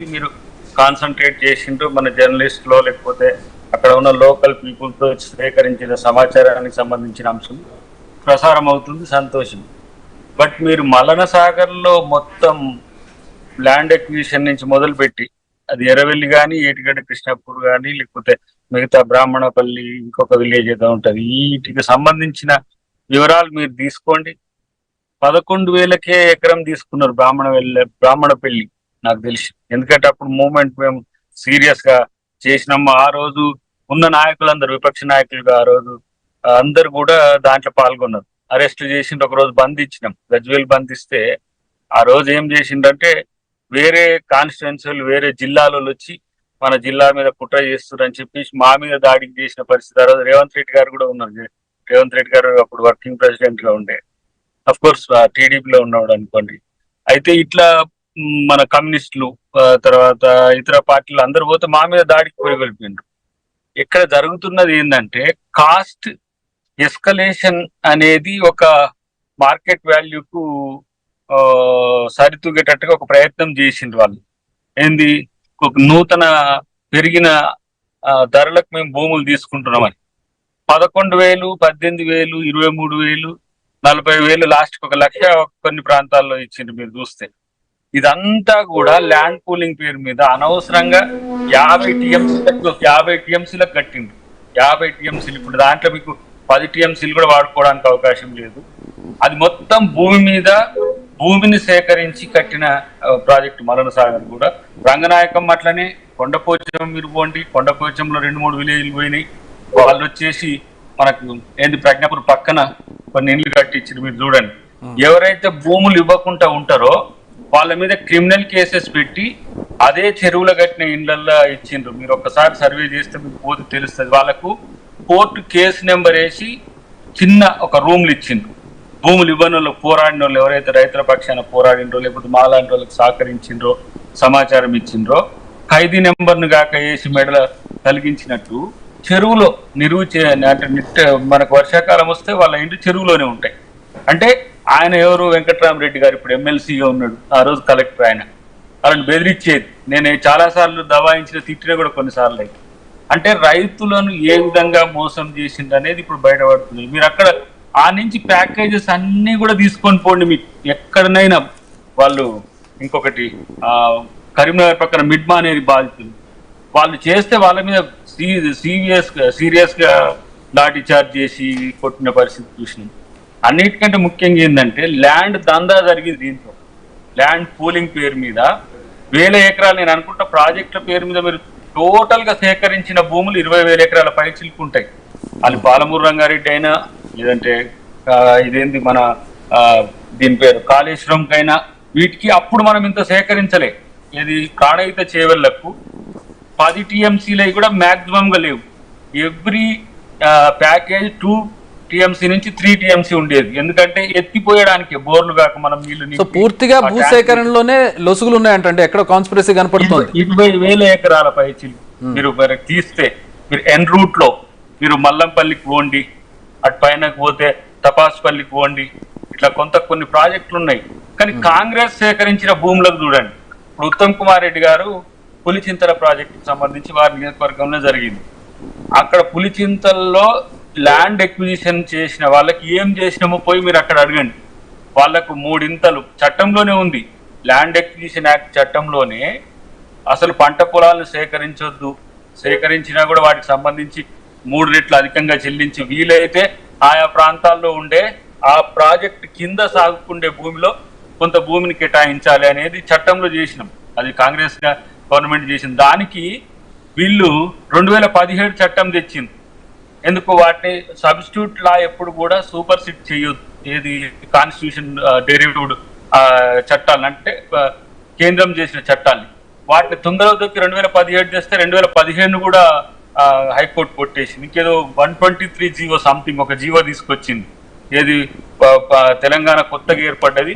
మీరు కాన్సన్ట్రేట్ చేసిండ్రు మన జర్నలిస్టులో లేకపోతే అక్కడ ఉన్న లోకల్ పీపుల్తో సేకరించిన సమాచారానికి సంబంధించిన అంశం ప్రసారం అవుతుంది, సంతోషం. బట్ మీరు మలన సాగర్లో మొత్తం ల్యాండ్ ఎక్విజిషన్ నుంచి మొదలుపెట్టి అది ఎర్రవెల్లి కానీ ఏటిగడ్డ కృష్ణాపూర్ కానీ లేకపోతే మిగతా బ్రాహ్మణపల్లి ఇంకొక విలేజ్ ఏదో ఉంటుంది, వీటికి సంబంధించిన వివరాలు మీరు తీసుకోండి. 11,000కే ఎకరం తీసుకున్నారు బ్రాహ్మణపల్లి నాకు తెలిసి. ఎందుకంటే అప్పుడు మూమెంట్ మేము సీరియస్ గా చేసినాము. ఆ రోజు ఉన్న నాయకులందరూ విపక్ష నాయకులుగా ఆ రోజు అందరు కూడా దాంట్లో పాల్గొన్నారు. అరెస్ట్ చేసిండు, ఒక రోజు బంద్ ఇచ్చినాం, గజ్వేల్ బంద్ ఇస్తే ఆ రోజు ఏం చేసిండంటే వేరే కాన్స్టిట్యున్సీలు వేరే జిల్లాలో వచ్చి మన జిల్లా మీద కుట్ర చేస్తున్నారని చెప్పేసి మా మీద దాడికి చేసిన పరిస్థితి. ఆ రోజు రేవంత్ రెడ్డి గారు కూడా ఉన్నారు. రేవంత్ రెడ్డి గారు అప్పుడు వర్కింగ్ ప్రెసిడెంట్ గా ఉండే, అఫ్ కోర్స్ టీడీపీలో ఉన్నాడు అనుకోండి. అయితే ఇట్లా మన కమ్యూనిస్టులు తర్వాత ఇతర పార్టీలు అందరు పోతే మా మీద దాడికి పొరిగొల్పిండ్రు. ఇక్కడ జరుగుతున్నది ఏంటంటే కాస్ట్ ఎస్కలేషన్ అనేది ఒక మార్కెట్ వాల్యూకు సరితూగేటట్టుగా ఒక ప్రయత్నం చేసిండ్రు వాళ్ళు. ఏంది, ఒక నూతన పెరిగిన ధరలకు మేము భూములు తీసుకుంటున్నామని 11,000, 18,000, 23,000, 40,000, లాస్ట్కి 1,00,000 కొన్ని ప్రాంతాల్లో ఇచ్చిండ్రు. మీరు చూస్తే ఇదంతా కూడా ల్యాండ్ పూలింగ్ పేరు మీద అనవసరంగా 50 టీఎంసీలకు కట్టిండ్రు. 50 టీఎంసీలు. ఇప్పుడు దాంట్లో మీకు 10 టీఎంసీలు కూడా వాడుకోవడానికి అవకాశం లేదు. అది మొత్తం భూమిని సేకరించి కట్టిన ప్రాజెక్టు మలన సాగర్ కూడా. రంగనాయకం అట్లనే, కొండపోచం మీరు పోండి, కొండపోచంలో 2-3 విలేజ్లు పోయినాయి. వాళ్ళు వచ్చేసి మనకు ఏంది ప్రజ్ఞాపూర్ పక్కన కొన్ని ఇళ్ళు కట్టించారు. మీరు చూడండి, ఎవరైతే భూములు ఇవ్వకుండా ఉంటారో వాళ్ళ మీద క్రిమినల్ కేసెస్ పెట్టి అదే చెరువుల కట్టిన ఇండ్లల్లో ఇచ్చిండ్రు. మీరు ఒక్కసారి సర్వే చేస్తే మీకు పోతే తెలుస్తుంది. వాళ్ళకు కోర్టు కేసు నెంబర్ వేసి చిన్న ఒక రూమ్లు ఇచ్చిండ్రు. భూములు ఇవ్వని వాళ్ళు, పోరాడిన వాళ్ళు, ఎవరైతే రైతుల పక్షాన పోరాడినరో లేకపోతే మాలాంటి వాళ్ళకి సహకరించిండ్రో సమాచారం ఇచ్చిండ్రో ఖైదీ నెంబర్ను గాక వేసి మెడల కలిగించినట్టు చెరువులో అంటే మనకు వర్షాకాలం వస్తే వాళ్ళ ఇంటి చెరువులోనే ఉంటాయి. అంటే ఆయన ఎవరు, వెంకట్రామరెడ్డి గారు ఇప్పుడు ఎమ్మెల్సీగా ఉన్నాడు, ఆ రోజు కలెక్టర్. ఆయన వాళ్ళని బెదిరించేది. నేను చాలా సార్లు దబాయించిన, తిట్టిన కూడా కొన్నిసార్లు అయితే. అంటే రైతులను ఏ విధంగా మోసం చేసింది అనేది ఇప్పుడు బయటపడుతుంది. మీరు అక్కడ ఆ నుంచి ప్యాకేజెస్ అన్ని కూడా తీసుకొని పోండి. మీకు ఎక్కడనైనా వాళ్ళు ఇంకొకటి కరీంనగర్ పక్కన మిడ్మా అనేది బాధితులు వాళ్ళు చేస్తే వాళ్ళ మీద సీరియస్ గా లాఠీ చార్జ్ చేసి కొట్టిన పరిస్థితి చూసినాం. అన్నిటికంటే ముఖ్యంగా ఏంటంటే ల్యాండ్ దందా జరిగింది. దీంతో ల్యాండ్ పూలింగ్ పేరు మీద 1,000 ఎకరాలు, నేను అనుకుంటా ప్రాజెక్టుల పేరు మీద మీరు టోటల్ గా సేకరించిన భూములు 20,000 ఎకరాల పై చిలుకుంటాయి. అది పాలమూరు రంగారెడ్డి అయినా లేదంటే ఇదేంది మన దీని పేరు కాళేశ్వరంకైనా, వీటికి అప్పుడు మనం ఇంత సేకరించలే. ఇది ప్రాణహిత చేవెళ్లకు 10 టీఎంసీలు కూడా మాక్సిమం గా లేవు. ఎవ్రీ ప్యాకేజ్ 2 టీఎంసీ నుంచి 3 టీఎంసీ ఉండేది. ఎందుకంటే ఎత్తిపోయడానికి బోర్లు కాక మనం నీళ్లు పూర్తిగా భూసేకరణలోనే లొసుగులు ఉన్నాయంటే ఎక్కడ కాన్స్పిరసీ కనపడుతుంది. 20,000 ఎకరాల పైచి మీరు తీస్తే మీరు ఎన్ రూట్ లో మీరు మల్లంపల్లికి పోండి, అటు పైన పోతే తపాసుపల్లికి పోండి, ఇట్లా కొన్ని ప్రాజెక్టులు ఉన్నాయి. కానీ కాంగ్రెస్ సేకరించిన భూములకు చూడండి. ఇప్పుడు ఉత్తమ్ కుమార్ రెడ్డి గారు పులిచింతల ప్రాజెక్టుకు సంబంధించి వారి నియోజకవర్గంలో జరిగింది. అక్కడ పులిచింతల్లో ల్యాండ్ ఎక్విజిషన్ చేసిన వాళ్ళకి ఏం చేసినామో పోయి మీరు అక్కడ అడగండి. వాళ్లకు 3 ఇంతలు చట్టంలోనే ఉంది. ల్యాండ్ ఎక్విజిషన్ యాక్ట్ చట్టంలోనే అసలు పంట పొలాలను సేకరించొద్దు, సేకరించినా కూడా వాటికి సంబంధించి 3 రెట్లు అధికంగా చెల్లించి వీలైతే ఆయా ప్రాంతాల్లో ఉండే ఆ ప్రాజెక్ట్ కింద సాగుకుండే భూమిలో కొంత భూమిని కేటాయించాలి అనేది చట్టంలో చేసినాం. అది కాంగ్రెస్ గవర్నమెంట్ చేసిన దానికి వీళ్ళు 2017 చట్టం తెచ్చింది. ఎందుకు వాటిని సబ్స్టిట్యూట్ లా ఎప్పుడు కూడా సూపర్ సిట్ చేయొద్దు. ఏది కాన్స్టిట్యూషన్ డెరివేటివ్ చట్టాలను అంటే కేంద్రం చేసిన చట్టాన్ని వాటిని తొందరగా దొక్కి 2017 చేస్తే 2015 కూడా హైకోర్టు కొట్టేసింది. ఇంకేదో 123 జీవో సంథింగ్ ఒక జీవో తీసుకొచ్చింది. ఏది తెలంగాణ కొత్తగా ఏర్పడ్డది,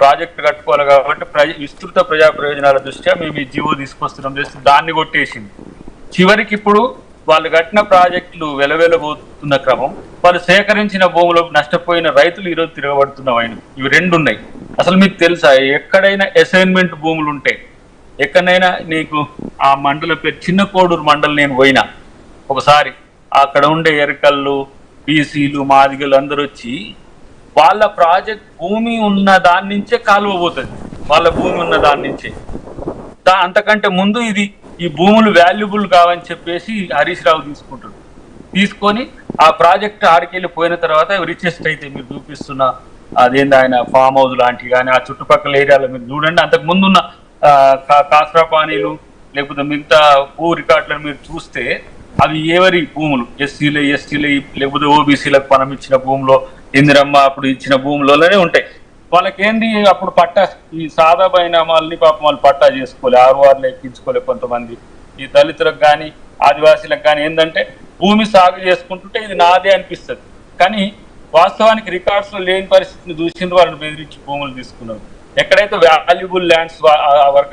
ప్రాజెక్టు కట్టుకోవాలి కాబట్టి విస్తృత ప్రజా ప్రయోజనాల దృష్ట్యా మేము ఈ జీవో తీసుకొస్తున్నాం చేస్తే దాన్ని కొట్టేసింది. చివరికి ఇప్పుడు వాళ్ళు కట్టిన ప్రాజెక్టులు వెలవెలబోతున్న క్రమం, వాళ్ళు సేకరించిన భూములకు నష్టపోయిన రైతులు ఈరోజు తిరగబడుతున్న వైన ఇవి 2 ఉన్నాయి. అసలు మీకు తెలుసా, ఎక్కడైనా అసైన్మెంట్ భూములు ఉంటే ఎక్కడైనా నీకు ఆ మండల పేరు చిన్న కోడూరు మండలం నేను పోయినా ఒకసారి, అక్కడ ఉండే ఎరకళ్ళు, బీసీలు, మాదిగలు అందరూ వచ్చి వాళ్ళ ప్రాజెక్ట్ భూమి ఉన్న దాని నుంచే కాలువ పోతుంది, వాళ్ళ భూమి ఉన్న దాని నుంచే. అంతకంటే ముందు ఈ భూములు వాల్యుబుల్ కావని చెప్పేసి హరీష్ రావు తీసుకొని ఆ ప్రాజెక్ట్ ఆడికెళ్ళి పోయిన తర్వాత రిచెస్ట్ అయితే మీరు చూపిస్తున్న అదేంది ఆయన ఫామ్ హౌస్ లాంటివి కానీ ఆ చుట్టుపక్కల ఏరియాలో మీరు చూడండి, అంతకు ముందున్న కాస్రా పానీలు లేకపోతే మిగతా భూ రికార్డులను మీరు చూస్తే అవి ఎవరి భూములు, ఎస్సీలు ఎస్టీలు లేకపోతే ఓబీసీలకు మనం ఇచ్చిన భూమిలో, ఇందిరమ్మ అప్పుడు ఇచ్చిన భూములలోనే ఉంటాయి. వాళ్ళకేంది అప్పుడు పట్టా ఈ సాదా బైనామాలని పాపం వాళ్ళు పట్టా చేసుకోలే, ఆరువారులు ఎక్కించుకోలే కొంతమంది. ఈ దళితులకు కానీ ఆదివాసీలకు కానీ ఏంటంటే భూమి సాగు చేసుకుంటుంటే ఇది నాదే అనిపిస్తుంది, కానీ వాస్తవానికి రికార్డ్స్ లో లేని పరిస్థితిని చూసిన వాళ్ళని బెదిరించి భూములు తీసుకున్నారు. ఎక్కడైతే వాల్యుబుల్ ల్యాండ్స్